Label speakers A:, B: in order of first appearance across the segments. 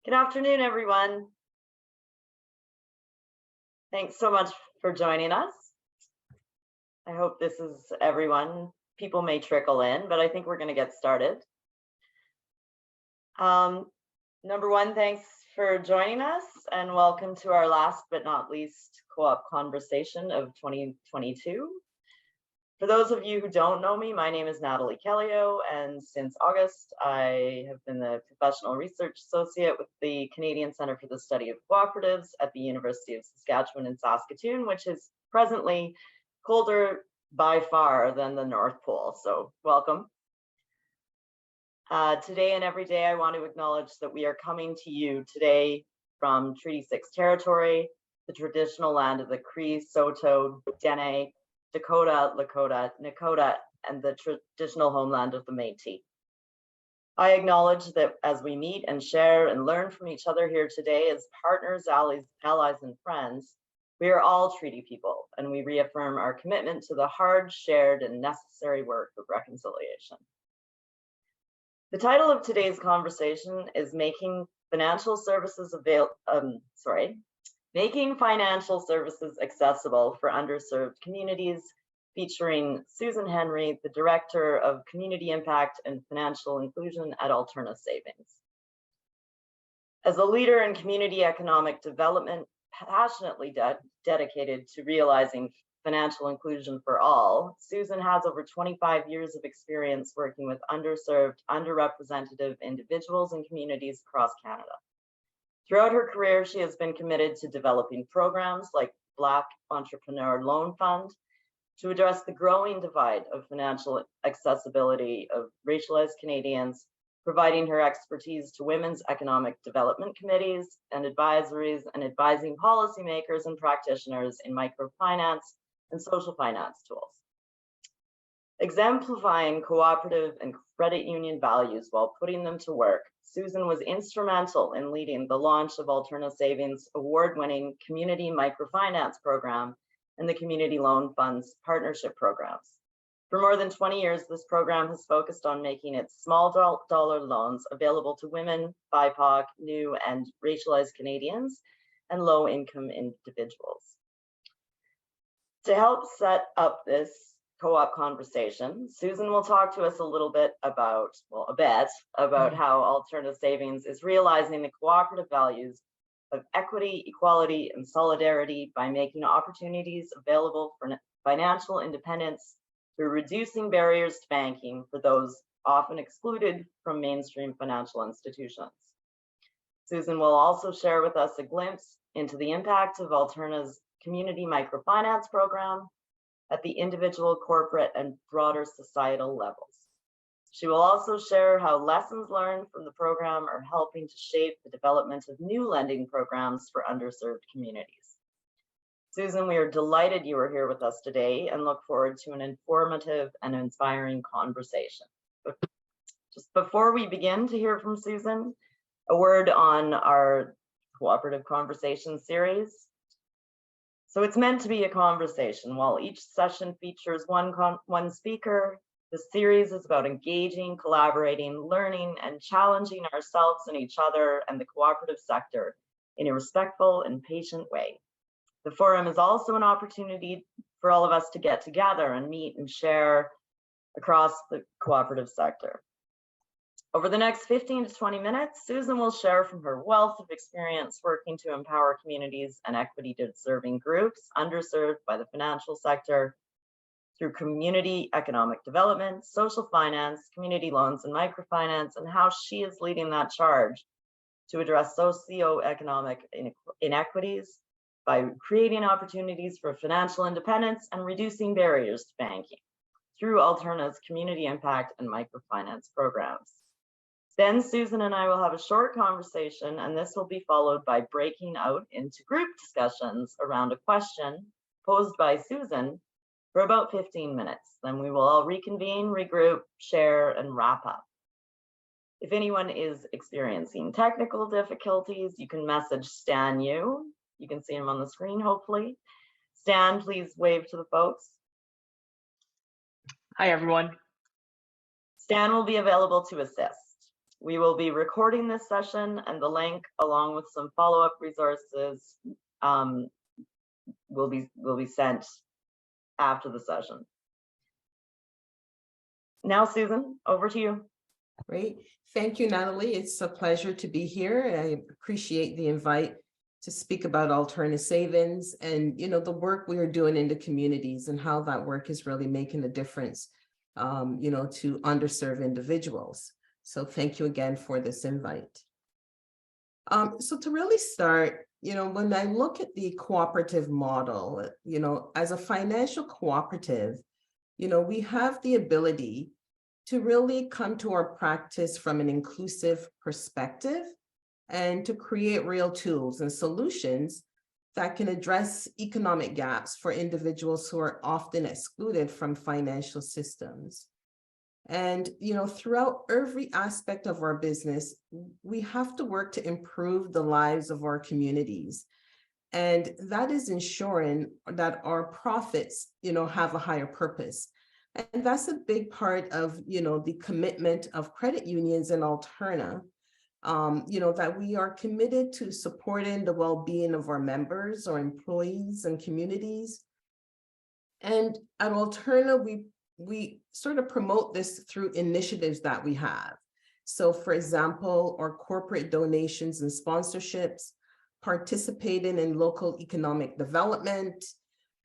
A: Good afternoon, everyone. Thanks so much for joining us. I hope this is everyone. People may trickle in, but I think we're going to get started. Number one, thanks for joining us and welcome to our last but not least co-op conversation of 2022. For those of you who don't know me, my name is Natalie Kellio, and since August, I have been the Professional Research Associate with the Canadian Centre for the Study of Co-operatives at the University of Saskatchewan in Saskatoon, which is presently colder by far than the North Pole, so welcome. Today and every day, I want to acknowledge that we are coming to you today from Treaty 6 territory, the traditional land of the Cree, Saulteaux, Dene, Dakota, Lakota, Nakota, and the traditional homeland of the Métis. I acknowledge that as we meet and share and learn from each other here today as partners, allies, and friends, we are all treaty people, and we reaffirm our commitment to the hard, shared, and necessary work of reconciliation. The title of today's conversation is Making Financial Services Accessible for Underserved Communities, featuring Susan Henry, the Director of Community Impact and Financial Inclusion at Alterna Savings. As a leader in community economic development, passionately dedicated to realizing financial inclusion for all, Susan has over 25 years of experience working with underserved, underrepresented individuals and communities across Canada. Throughout her career, she has been committed to developing programs like Black Entrepreneur Loan Fund to address the growing divide of financial accessibility of racialized Canadians, providing her expertise to women's economic development committees and advisories and advising policymakers and practitioners in microfinance and social finance tools. Exemplifying cooperative and credit union values while putting them to work, Susan was instrumental in leading the launch of Alterna Savings' award-winning community microfinance program and the Community Loan Fund's partnership programs. For more than 20 years, this program has focused on making its small dollar loans available to women, BIPOC, new and racialized Canadians, and low-income individuals. To help set up this co-op conversation, Susan will talk to us a bit about how Alterna Savings is realizing the cooperative values of equity, equality, and solidarity by making opportunities available for financial independence through reducing barriers to banking for those often excluded from mainstream financial institutions. Susan will also share with us a glimpse into the impact of Alterna's community microfinance program at the individual, corporate, and broader societal levels. She will also share how lessons learned from the program are helping to shape the development of new lending programs for underserved communities. Susan, we are delighted you are here with us today and look forward to an informative and inspiring conversation. But just before we begin to hear from Susan, a word on our cooperative conversation series. So it's meant to be a conversation. While each session features one speaker, the series is about engaging, collaborating, learning, and challenging ourselves and each other and the cooperative sector in a respectful and patient way. The forum is also an opportunity for all of us to get together and meet and share across the cooperative sector. Over the next 15 to 20 minutes, Susan will share from her wealth of experience working to empower communities and equity-deserving groups underserved by the financial sector through community economic development, social finance, community loans, and microfinance, and how she is leading that charge to address socioeconomic inequities by creating opportunities for financial independence and reducing barriers to banking through Alterna's community impact and microfinance programs. Then Susan and I will have a short conversation, and this will be followed by breaking out into group discussions around a question posed by Susan for about 15 minutes. Then we will all reconvene, regroup, share, and wrap up. If anyone is experiencing technical difficulties, you can message Stan Yu. You can see him on the screen, hopefully. Stan, please wave to the folks.
B: Hi, everyone.
A: Stan will be available to assist. We will be recording this session, and the link, along with some follow-up resources, will be sent after the session. Now, Susan, over to you.
B: Great. Thank you, Natalie. It's a pleasure to be here. I appreciate the invite to speak about Alterna Savings and, the work we are doing in the communities and how that work is really making a difference, to underserved individuals. So thank you again for this invite. So to really start, when I look at the cooperative model, as a financial cooperative, we have the ability to really come to our practice from an inclusive perspective and to create real tools and solutions that can address economic gaps for individuals who are often excluded from financial systems. And, throughout every aspect of our business, we have to work to improve the lives of our communities. And that is ensuring that our profits, have a higher purpose. And that's a big part of, the commitment of credit unions and Alterna, that we are committed to supporting the well-being of our members, our employees and communities. And at Alterna, we sort of promote this through initiatives that we have. So for example, our corporate donations and sponsorships, participating in local economic development,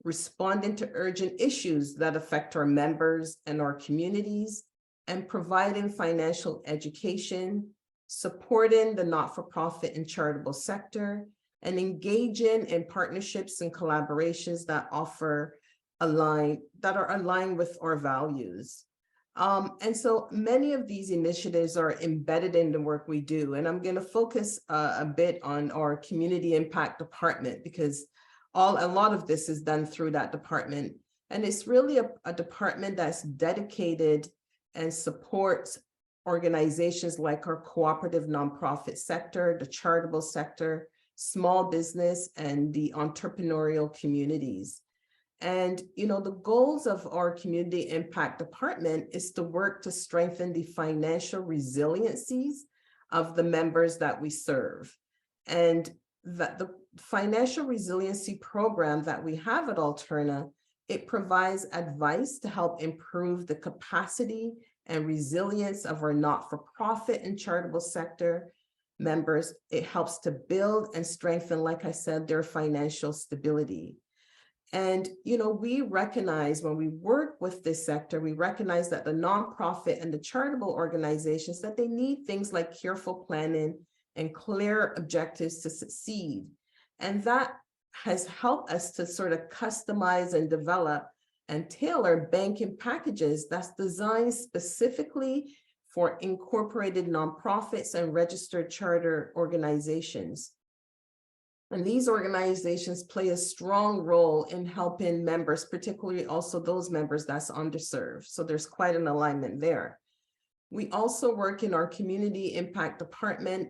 B: responding to urgent issues that affect our members and our communities, and providing financial education, supporting the not-for-profit and charitable sector, and engaging in partnerships and collaborations that are aligned with our values. And so many of these initiatives are embedded in the work we do. And I'm going to focus a bit on our community impact department, because a lot of this is done through that department. And it's really a department that's dedicated and supports organizations like our cooperative nonprofit sector, the charitable sector, small business, and the entrepreneurial communities. And, the goals of our community impact department is to work to strengthen the financial resiliencies of the members that we serve. And that the financial resiliency program that we have at Alterna, it provides advice to help improve the capacity and resilience of our not-for-profit and charitable sector members. It helps to build and strengthen, like I said, their financial stability. And, we recognize when we work with this sector, we recognize that the nonprofit and the charitable organizations, that they need things like careful planning and clear objectives to succeed. And that has helped us to sort of customize and develop and tailor banking packages that's designed specifically for incorporated nonprofits and registered charter organizations. And these organizations play a strong role in helping members, particularly also those members that's underserved. So there's quite an alignment there. We also work in our community impact department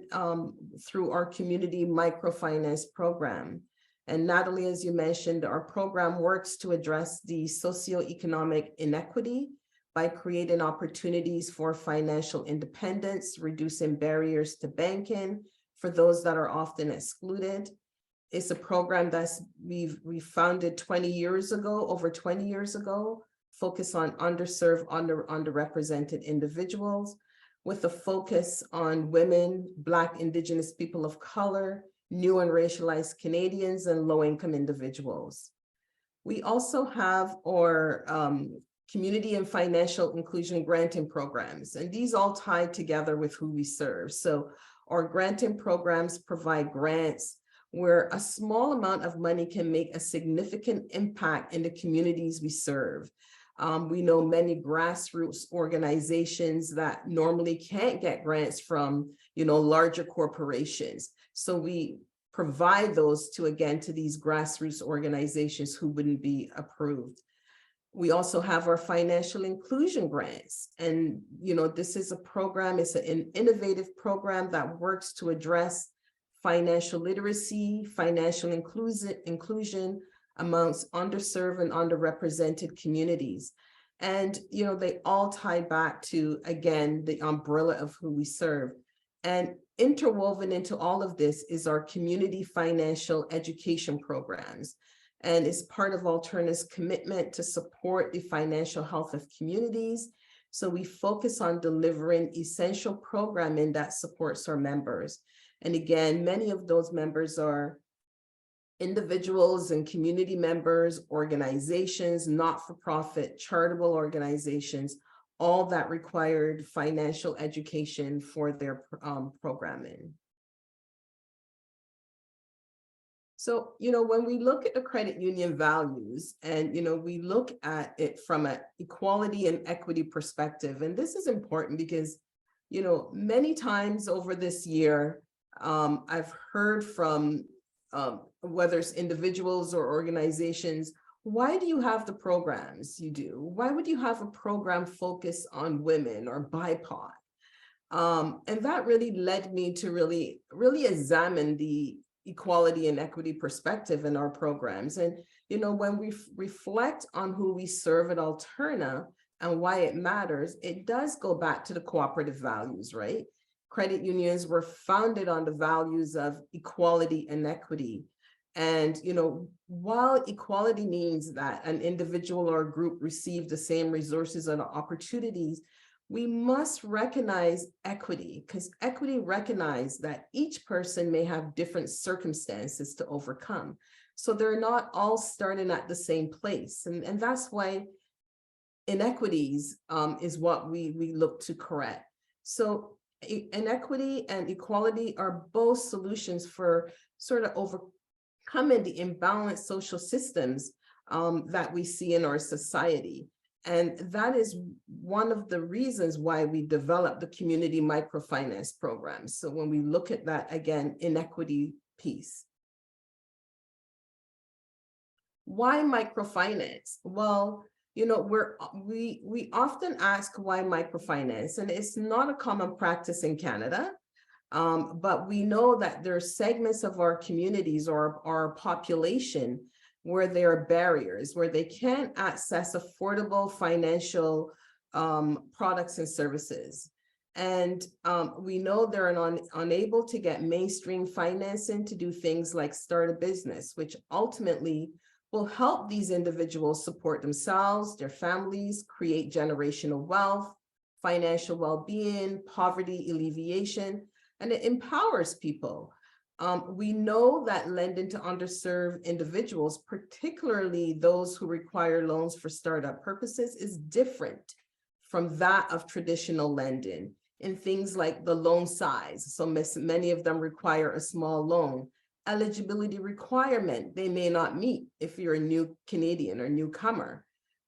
B: through our community microfinance program. And Natalie, as you mentioned, our program works to address the socioeconomic inequity by creating opportunities for financial independence, reducing barriers to banking for those that are often excluded. It's a program we founded over 20 years ago, focused on underserved, underrepresented individuals, with a focus on women, Black, Indigenous people of color, new and racialized Canadians, and low-income individuals. We also have our community and financial inclusion granting programs, and these all tie together with who we serve. So our granting programs provide grants where a small amount of money can make a significant impact in the communities we serve. We know many grassroots organizations that normally can't get grants from, larger corporations. So we provide those to these grassroots organizations who wouldn't be approved. We also have our financial inclusion grants. And, this is a program, it's an innovative program that works to address financial literacy, financial inclusion amongst underserved and underrepresented communities. And, they all tie back to, again, the umbrella of who we serve. And interwoven into all of this is our community financial education programs. And it's part of Alterna's commitment to support the financial health of communities. So we focus on delivering essential programming that supports our members. And again, many of those members are individuals and community members, organizations, not-for-profit, charitable organizations, all that required financial education for their programming. So, when we look at the credit union values and, we look at it from an equality and equity perspective, and this is important because, many times over this year, I've heard from whether it's individuals or organizations, why do you have the programs you do? Why would you have a program focused on women or BIPOC? And that really led me to really examine the equality and equity perspective in our programs. And, when we reflect on who we serve at Alterna and why it matters, it does go back to the cooperative values, right? Credit unions were founded on the values of equality and equity. And, while equality means that an individual or group receive the same resources and opportunities, we must recognize equity, because equity recognizes that each person may have different circumstances to overcome. So they're not all starting at the same place. And that's why inequities is what we look to correct. So inequity and equality are both solutions for sort of overcoming the imbalanced social systems that we see in our society. And that is one of the reasons why we developed the community microfinance program. So when we look at that, again, inequity piece. Why microfinance? Well, we often ask why microfinance, and it's not a common practice in Canada, but we know that there are segments of our communities or our population where there are barriers, where they can't access affordable financial products and services. And we know they're unable to get mainstream financing to do things like start a business, which ultimately will help these individuals support themselves, their families, create generational wealth, financial well-being, poverty alleviation, and it empowers people. We know that lending to underserved individuals, particularly those who require loans for startup purposes, is different from that of traditional lending in things like the loan size. So many of them require a small loan. Eligibility requirement they may not meet if you're a new Canadian or newcomer.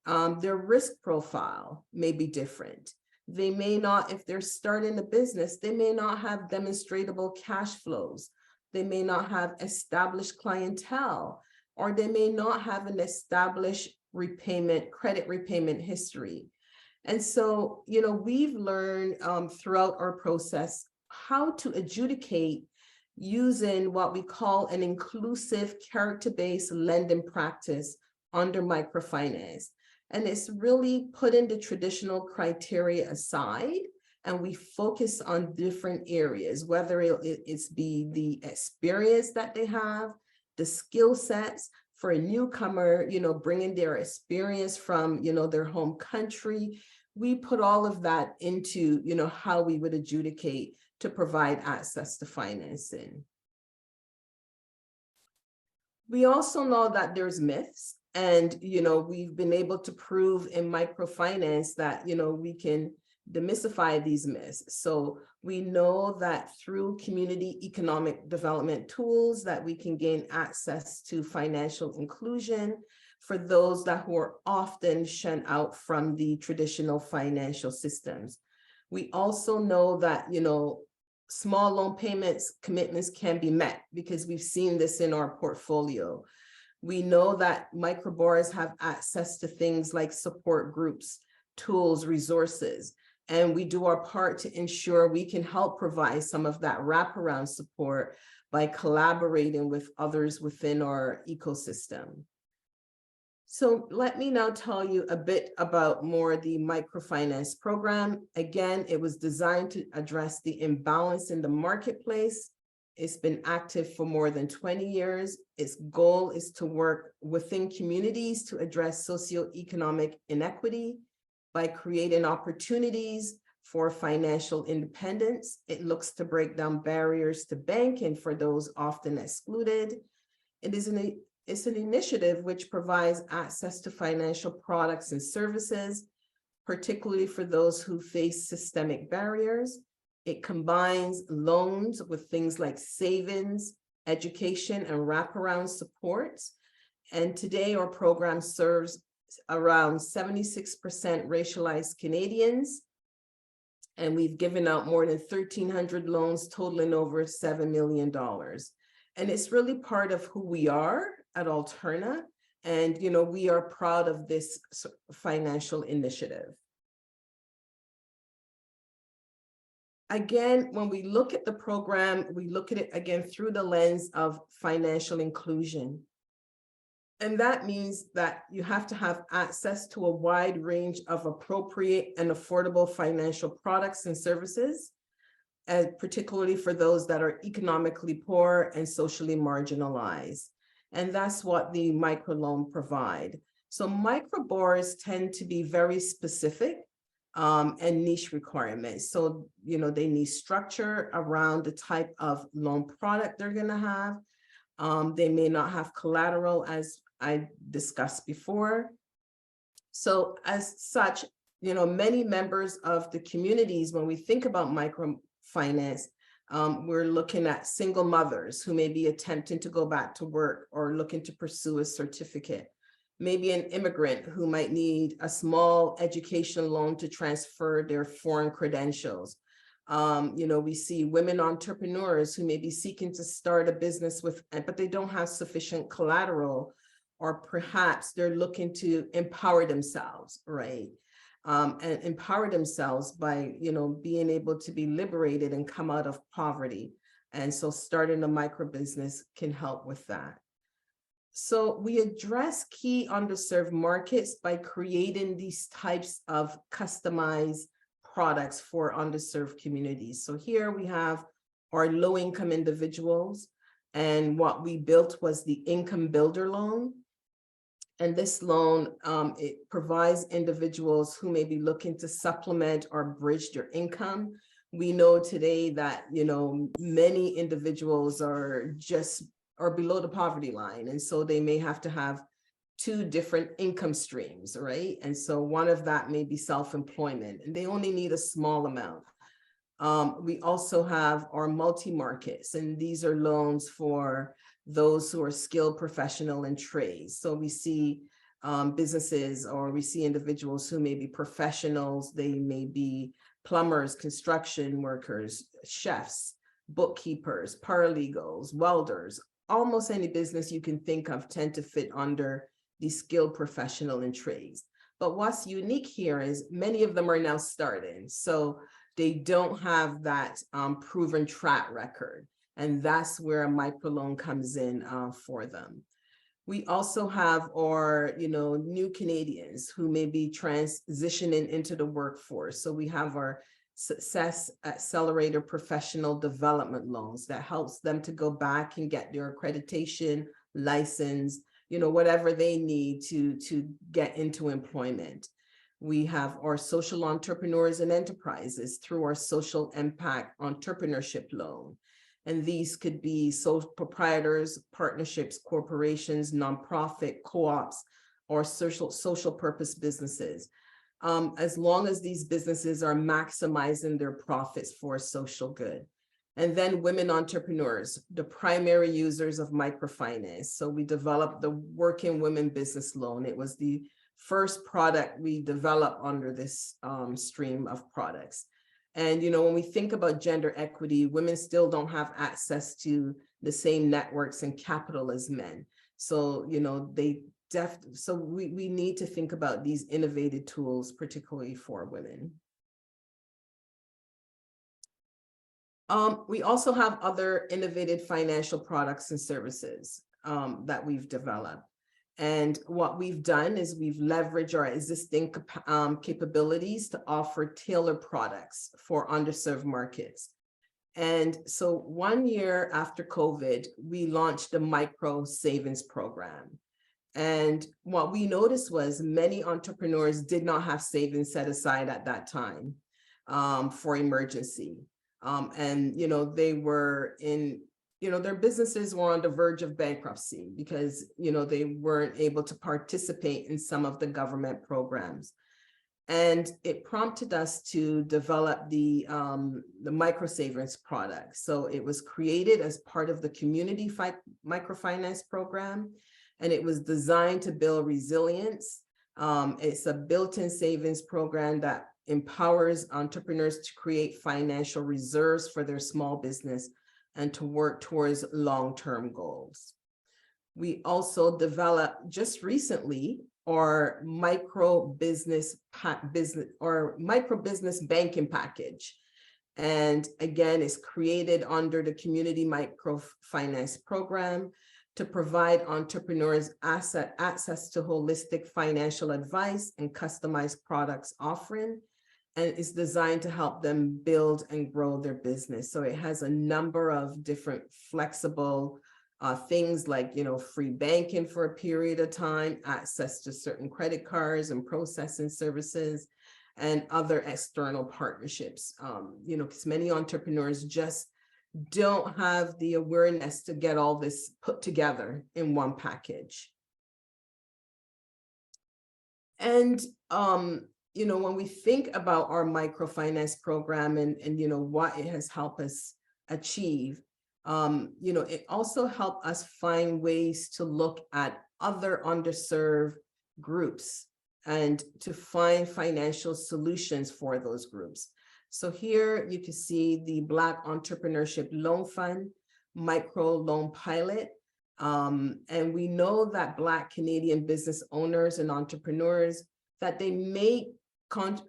B: Their risk profile may be different. They may not, if they're starting a business, they may not have demonstrable cash flows. They may not have established clientele, or they may not have an established credit repayment history. And so, we've learned throughout our process how to adjudicate using what we call an inclusive character-based lending practice under microfinance. And it's really putting the traditional criteria aside, and we focus on different areas, whether it's be the experience that they have, the skill sets for a newcomer, bringing their experience from, their home country. We put all of that into, how we would adjudicate to provide access to financing. We also know that there's myths, and, we've been able to prove in microfinance that, we can demystify these myths. So we know that through community economic development tools that we can gain access to financial inclusion for those who are often shunned out from the traditional financial systems. We also know that, small loan commitments can be met because we've seen this in our portfolio. We know that microborrowers have access to things like support groups, tools, resources, and we do our part to ensure we can help provide some of that wraparound support by collaborating with others within our ecosystem. So let me now tell you a bit about more the microfinance program. Again, it was designed to address the imbalance in the marketplace. It's been active for more than 20 years. Its goal is to work within communities to address socioeconomic inequity by creating opportunities for financial independence. It looks to break down barriers to banking for those often excluded. It's an initiative which provides access to financial products and services, particularly for those who face systemic barriers. It combines loans with things like savings, education, and wraparound supports. And today our program serves around 76% racialized Canadians. And we've given out more than 1,300 loans totaling over $7 million. And it's really part of who we are at Alterna. And, we are proud of this financial initiative. Again, when we look at the program, we look at it again through the lens of financial inclusion. And that means that you have to have access to a wide range of appropriate and affordable financial products and services, and particularly for those that are economically poor and socially marginalized. And that's what the microloan provide. So microborrowers tend to be very specific and niche requirements. So, they need structure around the type of loan product they're gonna have. They may not have collateral, as I discussed before. So as such, many members of the communities, when we think about microfinance, we're looking at single mothers who may be attempting to go back to work or looking to pursue a certificate. Maybe an immigrant who might need a small education loan to transfer their foreign credentials. We see women entrepreneurs who may be seeking to start a business but they don't have sufficient collateral, or perhaps they're looking to empower themselves, right? And empower themselves by, being able to be liberated and come out of poverty. And so starting a micro business can help with that. So we address key underserved markets by creating these types of customized products for underserved communities. So here we have our low-income individuals, and what we built was the Income Builder Loan. And this loan, it provides individuals who may be looking to supplement or bridge their income. We know today that, many individuals are below the poverty line. And so they may have to have two different income streams, right? And so one of that may be self-employment, and they only need a small amount. We also have our multi-markets, and these are loans for those who are skilled professional in trades. So we see businesses, or we see individuals who may be professionals. They may be plumbers, construction workers, chefs, bookkeepers, paralegals, welders. Almost any business you can think of tend to fit under the skilled professional in trades. But what's unique here is many of them are now starting. So they don't have that proven track record. And that's where a microloan comes in for them. We also have our, new Canadians who may be transitioning into the workforce. So we have our Success Accelerator Professional Development Loans that helps them to go back and get their accreditation, license, whatever they need to get into employment. We have our social entrepreneurs and enterprises through our Social Impact Entrepreneurship Loan. And these could be sole proprietors, partnerships, corporations, nonprofit, co-ops, or social purpose businesses. As long as these businesses are maximizing their profits for social good. And then women entrepreneurs, the primary users of microfinance. So we developed the Working Women Business Loan. It was the first product we developed under this stream of products. And, when we think about gender equity, women still don't have access to the same networks and capital as men. So, we need to think about these innovative tools, particularly for women. We also have other innovative financial products and services that we've developed. And what we've done is we've leveraged our existing capabilities to offer tailored products for underserved markets. And so 1 year after COVID, we launched the micro savings program. And what we noticed was many entrepreneurs did not have savings set aside at that time for emergency. And, they were in, their businesses were on the verge of bankruptcy because, they weren't able to participate in some of the government programs. And it prompted us to develop the micro savings product. So it was created as part of the community microfinance program, and it was designed to build resilience. It's a built-in savings program that empowers entrepreneurs to create financial reserves for their small business and to work towards long-term goals. We also developed just recently our micro business banking package. And again, it's created under the community microfinance program to provide entrepreneurs access to holistic financial advice and customized products offering. And it's designed to help them build and grow their business. So it has a number of different flexible things like, free banking for a period of time, access to certain credit cards and processing services, and other external partnerships. Because many entrepreneurs just don't have the awareness to get all this put together in one package. And, when we think about our microfinance program and what it has helped us achieve, it also helped us find ways to look at other underserved groups and to find financial solutions for those groups. So here you can see the Black Entrepreneurship Loan Fund micro loan pilot. And we know that Black Canadian business owners and entrepreneurs, that they make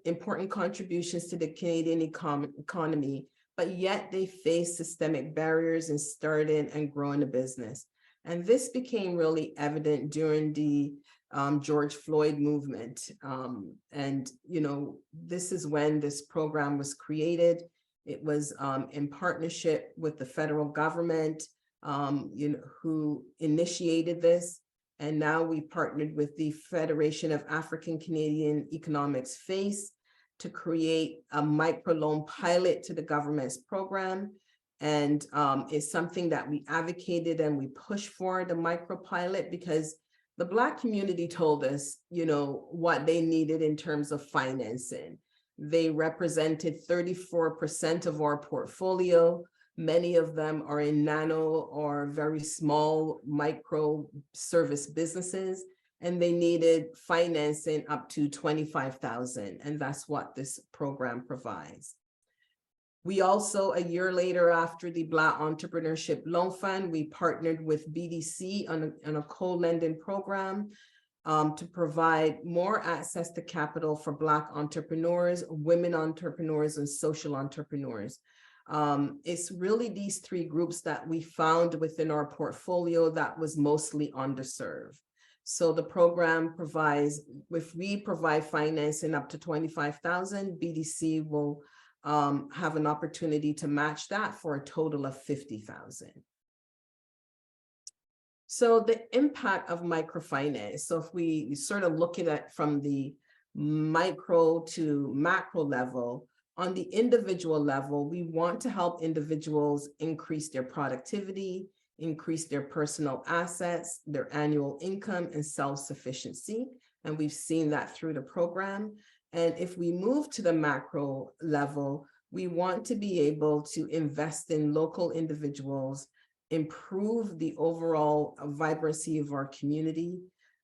B: important contributions to the Canadian economy, but yet they face systemic barriers in starting and growing a business. And this became really evident during the George Floyd movement. And, this is when this program was created. It was in partnership with the federal government, who initiated this. And now we partnered with the Federation of African Canadian Economics, FACE, to create a microloan pilot to the government's program. And it's something that we advocated and we pushed for, the micro pilot, because the Black community told us, what they needed in terms of financing. They represented 34% of our portfolio. Many of them are in nano or very small micro service businesses, and they needed financing up to $25,000, and that's what this program provides. We also, a year later, after the Black Entrepreneurship Loan Fund, we partnered with BDC on a co-lending program to provide more access to capital for Black entrepreneurs, women entrepreneurs, and social entrepreneurs. It's really these three groups that we found within our portfolio that was mostly underserved. So the program provides, if we provide financing up to $25,000, BDC will have an opportunity to match that for a total of $50,000. So the impact of microfinance. So if we sort of look at it from the micro to macro level, on the individual level, we want to help individuals increase their productivity, increase their personal assets, their annual income, and self-sufficiency. And we've seen that through the program. And if we move to the macro level, we want to be able to invest in local individuals, improve the overall vibrancy of our community,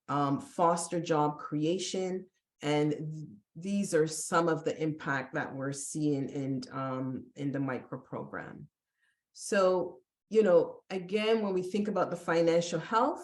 B: foster job creation. And these are some of the impact that we're seeing in the micro program. So, again, when we think about the financial health,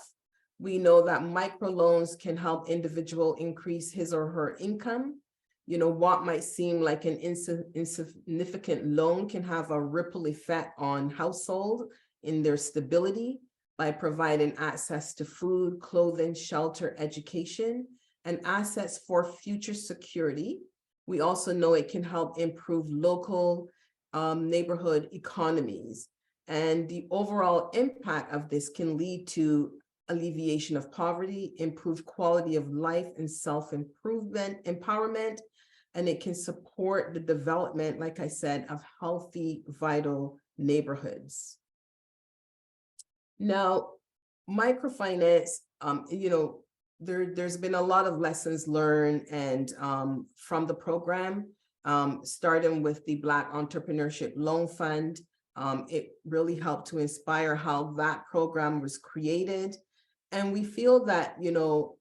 B: we know that microloans can help individual increase his or her income. What might seem like an insignificant loan can have a ripple effect on household in their stability. by providing access to food, clothing, shelter, education, and assets for future security. We also know it can help improve local neighborhood economies. And the overall impact of this can lead to alleviation of poverty, improved quality of life and self-improvement, empowerment, and it can support the development, like I said, of healthy, vital neighborhoods. Now, microfinance, there's been a lot of lessons learned and from the program, starting with the Black Entrepreneurship Loan Fund. It really helped to inspire how that program was created. And we feel that,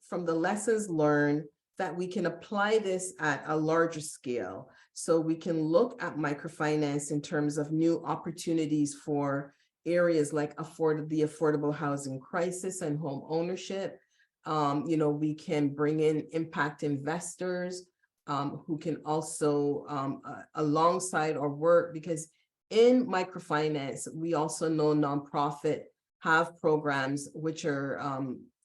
B: from the lessons learned, that we can apply this at a larger scale. So we can look at microfinance in terms of new opportunities for areas like the affordable housing crisis and home ownership. We can bring in impact investors who can also alongside or work, because in microfinance, we also know nonprofit have programs which are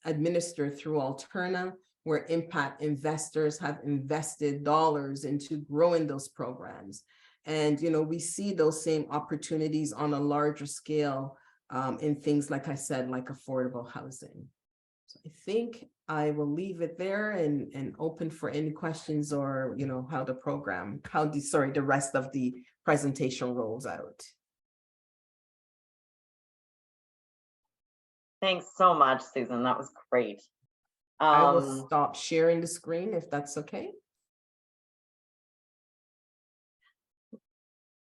B: administered through Alterna, where impact investors have invested dollars into growing those programs. And, we see those same opportunities on a larger scale in things, like I said, like affordable housing. So I think I will leave it there and open for any questions or, how the rest of the presentation rolls out.
A: Thanks so much, Susan. That was great.
B: I will stop sharing the screen if that's okay.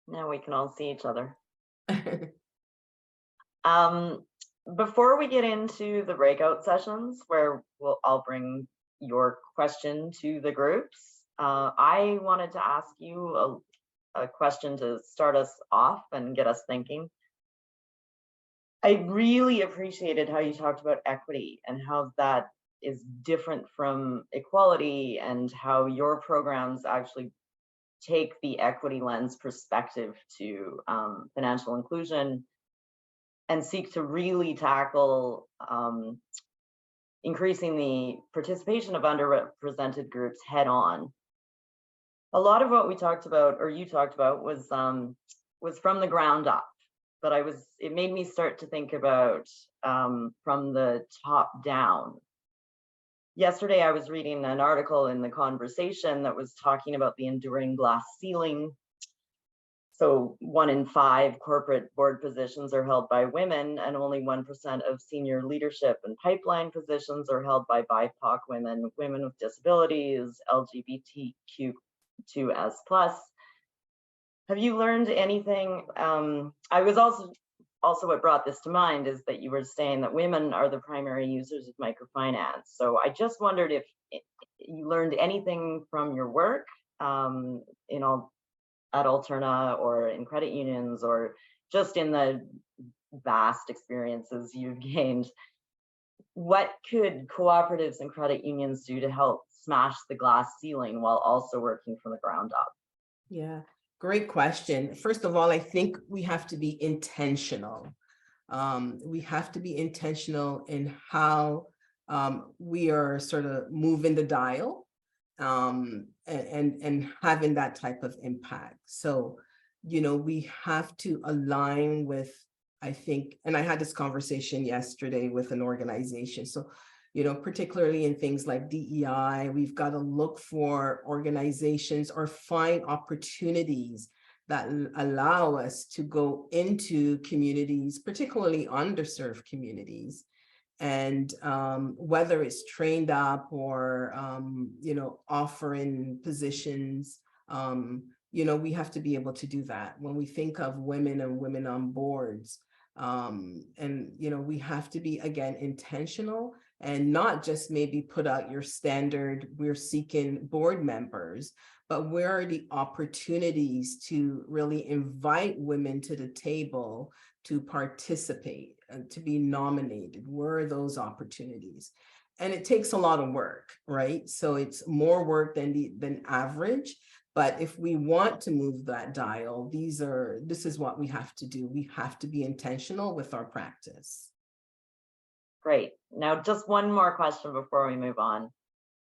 A: Now we can all see each other. Before we get into the breakout sessions where I'll bring your question to the groups, I wanted to ask you a question to start us off and get us thinking. I really appreciated how you talked about equity and how that is different from equality, and how your programs actually take the equity lens perspective to financial inclusion and seek to really tackle increasing the participation of underrepresented groups head on. A lot of what we talked about, or you talked about, was from the ground up, but it made me start to think about from the top down. Yesterday, I was reading an article in The Conversation that was talking about the enduring glass ceiling. So 1 in 5 corporate board positions are held by women, and only 1% of senior leadership and pipeline positions are held by BIPOC women, women with disabilities, LGBTQ2S+. Have you learned anything? I was also what brought this to mind is that you were saying that women are the primary users of microfinance. So I just wondered if you learned anything from your work, at Alterna or in credit unions, or just in the vast experiences you've gained. What could cooperatives and credit unions do to help smash the glass ceiling while also working from the ground up?
B: Yeah. Great question. First of all, I think we have to be intentional. We have to be intentional in how we are sort of moving the dial and having that type of impact. So, we have to align with, I think, and I had this conversation yesterday with an organization. So, particularly in things like DEI, we've got to look for organizations or find opportunities that allow us to go into communities, particularly underserved communities. And whether it's trained up or, offering positions, we have to be able to do that. When we think of women and women on boards, we have to be, again, intentional and not just maybe put out your standard, we're seeking board members, but where are the opportunities to really invite women to the table to participate and to be nominated? Where are those opportunities? And it takes a lot of work, right? So it's more work than average. But if we want to move that dial, this is what we have to do. We have to be intentional with our practice.
A: Great. Now, just one more question before we move on.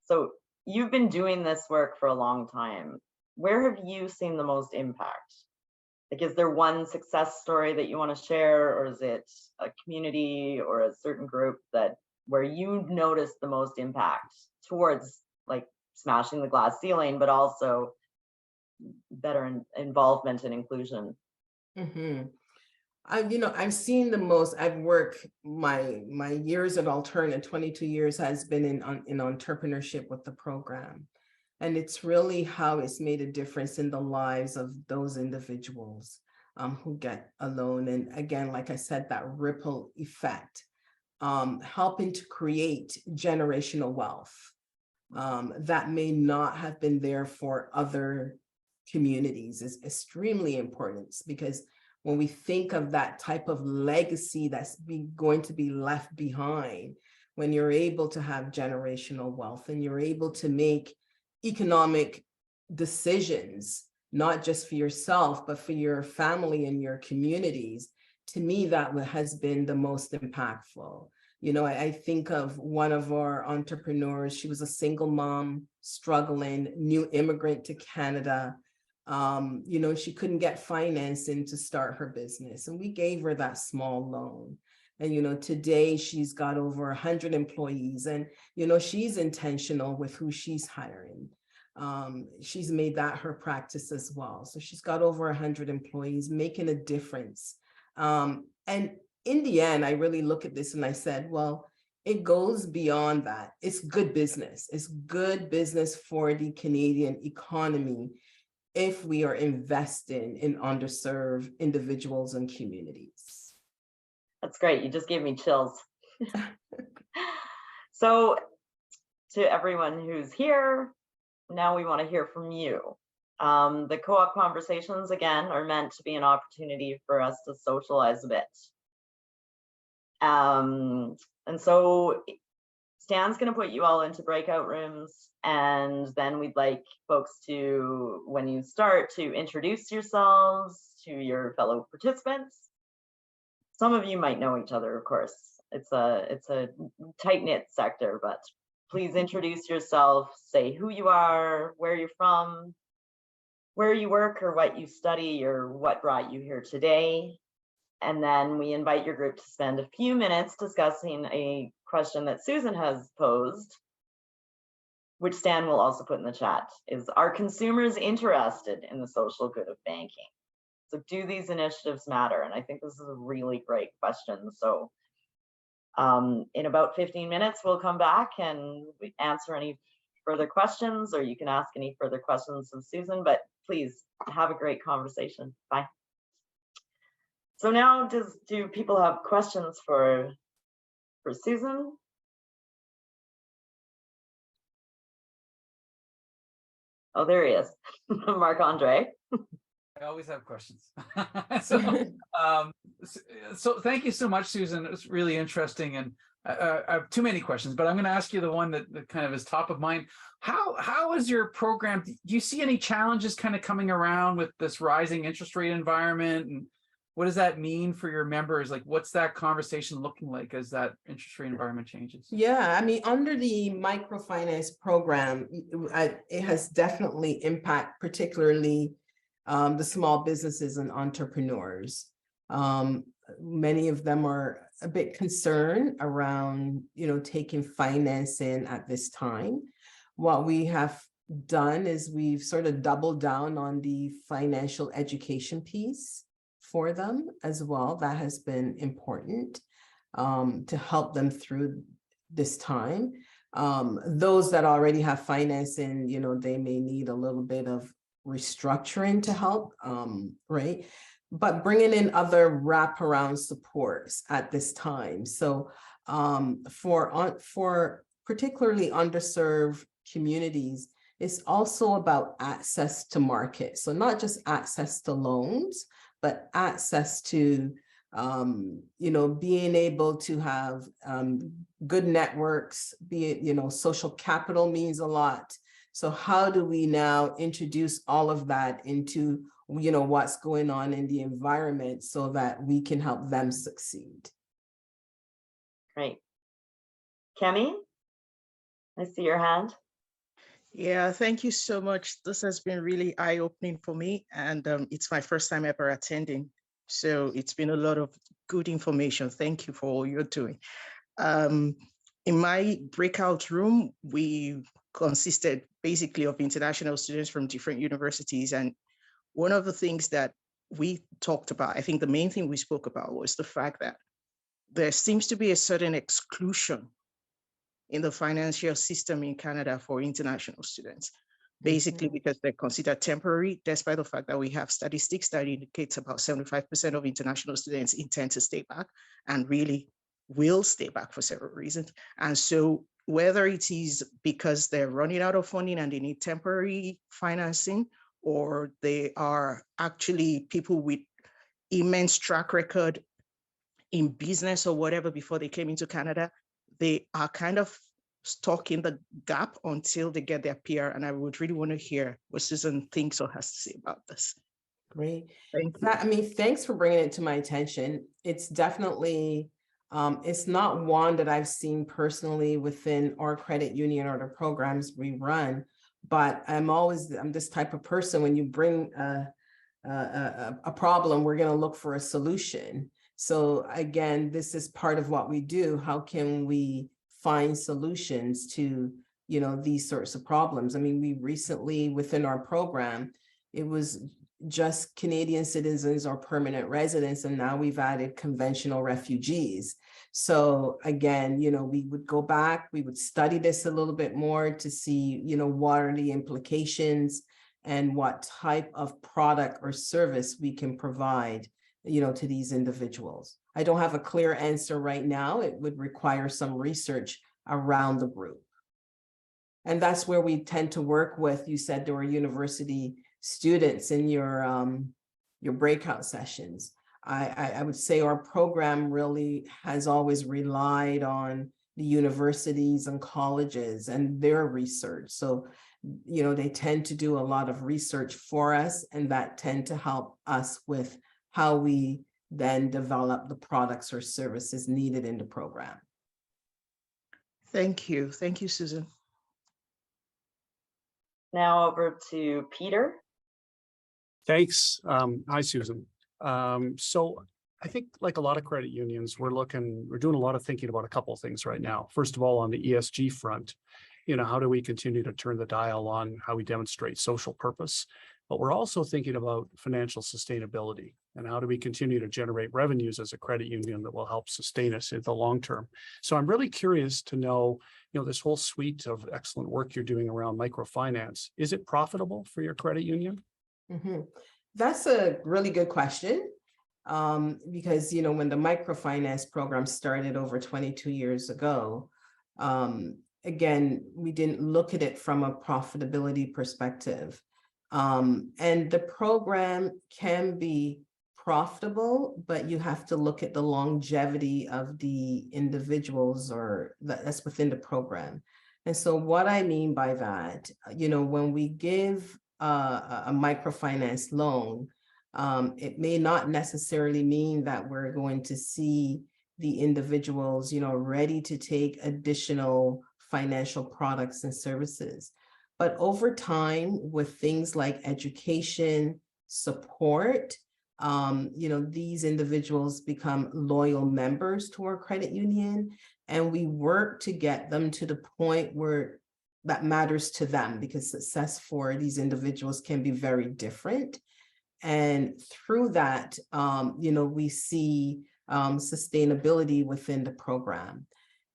A: So you've been doing this work for a long time. Where have you seen the most impact? Like, is there one success story that you want to share, or is it a community or a certain group that where you noticed the most impact towards like smashing the glass ceiling, but also better involvement and inclusion?
B: Mhm. I've seen the most. I've worked my years at Alterna, 22 years has been in entrepreneurship with the program. And it's really how it's made a difference in the lives of those individuals who get a loan. And again, like I said, that ripple effect, helping to create generational wealth that may not have been there for other communities is extremely important, because when we think of that type of legacy that's going to be left behind, when you're able to have generational wealth and you're able to make economic decisions, not just for yourself, but for your family and your communities, to me, that has been the most impactful. I think of one of our entrepreneurs. She was a single mom, struggling, new immigrant to Canada. She couldn't get financing to start her business, and we gave her that small loan. And today she's got over 100 employees, and she's intentional with who she's hiring. She's made that her practice as well. So she's got over 100 employees, making a difference. And in the end, I really look at this and I said, well, it goes beyond that. It's good business. It's good business for the Canadian economy if we are investing in underserved individuals and communities.
A: That's great. You just gave me chills. So to everyone who's here, now we want to hear from you. The co-op conversations, again, are meant to be an opportunity for us to socialize a bit. And so Stan's going to put you all into breakout rooms, and then we'd like folks to, when you start, to introduce yourselves to your fellow participants. Some of you might know each other, of course. It's a tight-knit sector, but please introduce yourself, say who you are, where you're from, where you work or what you study or what brought you here today. And then we invite your group to spend a few minutes discussing a question that Susan has posed, which Stan will also put in the chat, is, are consumers interested in the social good of banking? So do these initiatives matter? And I think this is a really great question. So in about 15 minutes, we'll come back and we answer any further questions, or you can ask any further questions of Susan, but please have a great conversation. Bye. So now, do people have questions for Susan? Oh, there he is, Marc-Andre.
C: I always have questions. So thank you so much, Susan. It was really interesting, and I have too many questions, but I'm going to ask you the one that kind of is top of mind. How is your program? Do you see any challenges kind of coming around with this rising interest rate environment, and what does that mean for your members? Like, what's that conversation looking like as that interest rate environment changes?
B: Yeah, I mean, under the microfinance program, it has definitely impacted, particularly the small businesses and entrepreneurs. Many of them are a bit concerned around, taking financing at this time. What we have done is we've sort of doubled down on the financial education piece for them as well. That has been important to help them through this time. Those that already have financing, they may need a little bit of restructuring to help, right? But bringing in other wraparound supports at this time. So for particularly underserved communities, it's also about access to market. So not just access to loans, but access to, being able to have good networks, be it, social capital means a lot. So how do we now introduce all of that into, what's going on in the environment so that we can help them succeed?
A: Great. Kemi, I see your hand.
D: Yeah, thank you so much. This has been really eye-opening for me, and it's my first time ever attending. So it's been a lot of good information. Thank you for all you're doing. In my breakout room, we consisted basically of international students from different universities. And one of the things that we talked about, I think the main thing we spoke about was the fact that there seems to be a certain exclusion in the financial system in Canada for international students, basically because they're considered temporary, despite the fact that we have statistics that indicates about 75% of international students intend to stay back and really will stay back for several reasons. And so whether it is because they're running out of funding and they need temporary financing, or they are actually people with immense track record in business or whatever before they came into Canada, they are kind of stuck in the gap until they get their PR. And I would really want to hear what Susan thinks or has to say about this.
B: Great.
D: Thank you.
B: I mean, thanks for bringing it to my attention. It's definitely, it's not one that I've seen personally within our credit union or the programs we run, but I'm this type of person. When you bring a problem, we're going to look for a solution. So again, this is part of what we do. How can we find solutions to, these sorts of problems? I mean, we recently within our program, it was just Canadian citizens or permanent residents, and now we've added conventional refugees. So again, we would go back, we would study this a little bit more to see, what are the implications and what type of product or service we can provide, to these individuals. I don't have a clear answer right now. It would require some research around the group. And that's where we tend to work with, you said there were university students in your breakout sessions. I would say our program really has always relied on the universities and colleges and their research. So, they tend to do a lot of research for us, and that tend to help us with how we then develop the products or services needed in the program.
D: Thank you. Thank you, Susan.
A: Now over to Peter.
E: Thanks. Hi, Susan. So I think like a lot of credit unions, we're doing a lot of thinking about a couple of things right now. First of all, on the ESG front, how do we continue to turn the dial on how we demonstrate social purpose? But we're also thinking about financial sustainability and how do we continue to generate revenues as a credit union that will help sustain us in the long term. So I'm really curious to know, this whole suite of excellent work you're doing around microfinance, is it profitable for your credit union?
B: That's a really good question. Because, when the microfinance program started over 22 years ago, again, we didn't look at it from a profitability perspective. And the program can be profitable, but you have to look at the longevity of the individuals or that's within the program. And so what I mean by that, when we give a microfinance loan, it may not necessarily mean that we're going to see the individuals, ready to take additional financial products and services. But over time, with things like education, support, these individuals become loyal members to our credit union, and we work to get them to the point where that matters to them, because success for these individuals can be very different. And through that, we see sustainability within the program.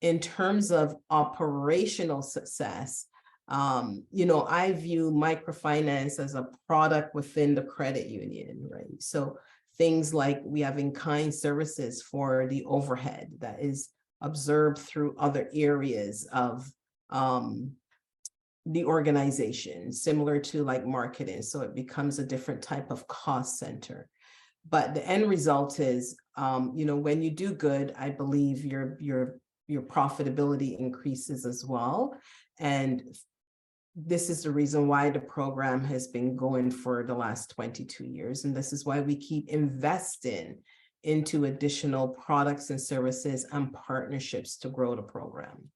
B: In terms of operational success, I view microfinance as a product within the credit union, right? So things like we have in-kind services for the overhead that is observed through other areas of the organization, similar to like marketing. So it becomes a different type of cost center. But the end result is, when you do good, I believe your profitability increases as well. And this is the reason why the program has been going for the last 22 years. And this is why we keep investing into additional products and services and partnerships to grow the program.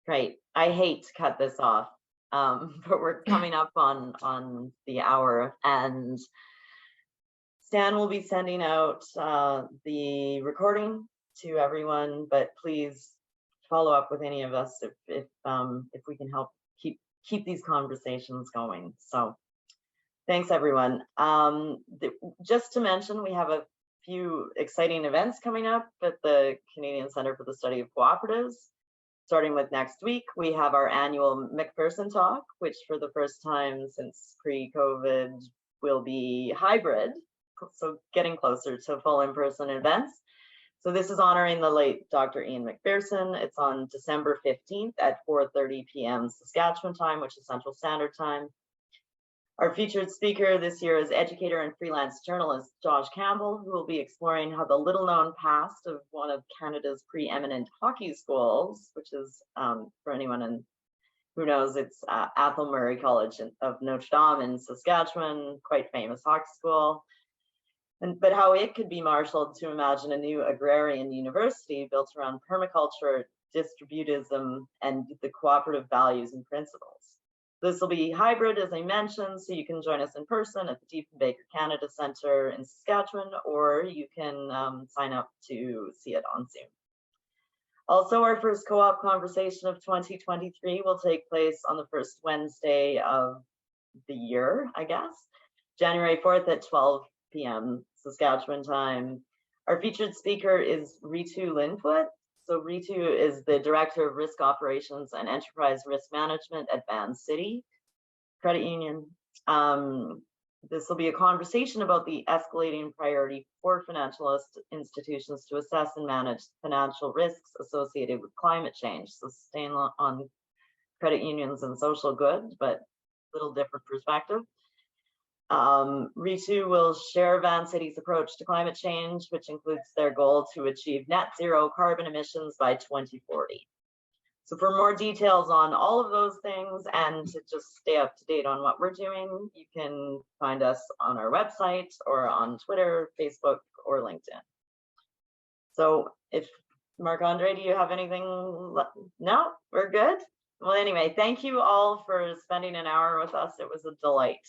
A: Great. I hate to cut this off, but we're coming up on the hour, and Stan will be sending out the recording to everyone, but please follow up with any of us if we can help keep these conversations going. So thanks, everyone. Just to mention, we have a few exciting events coming up at the Canadian Centre for the Study of Co-operatives. Starting with next week, we have our annual McPherson Talk, which for the first time since pre-COVID will be hybrid, so getting closer to full in-person events. So this is honoring the late Dr. Ian McPherson. It's on December 15th at 4:30 p.m. Saskatchewan time, which is Central Standard Time. Our featured speaker this year is educator and freelance journalist Josh Campbell, who will be exploring how the little-known past of one of Canada's preeminent hockey schools, which is, for anyone who knows, it's Athol Murray College of Notre Dame in Saskatchewan, quite famous hockey school, but how it could be marshaled to imagine a new agrarian university built around permaculture, distributism, and the cooperative values and principles. This will be hybrid, as I mentioned, so you can join us in person at the Diefenbaker Canada Centre in Saskatchewan, or you can sign up to see it on Zoom. Also, our first co-op conversation of 2023 will take place on the first Wednesday of the year, I guess, January 4th at 12 p.m. Saskatchewan time. Our featured speaker is Ritu Linfoot. So Ritu is the Director of Risk Operations and Enterprise Risk Management at Van City Credit Union. This will be a conversation about the escalating priority for financial institutions to assess and manage financial risks associated with climate change. So staying on credit unions and social good, but a little different perspective. Ritu will share Van City's approach to climate change, which includes their goal to achieve net zero carbon emissions by 2040. So for more details on all of those things and to just stay up to date on what we're doing, you can find us on our website or on Twitter, Facebook, or LinkedIn. So if Marc-Andre, do you have anything? No, we're good. Well, anyway, thank you all for spending an hour with us. It was a delight.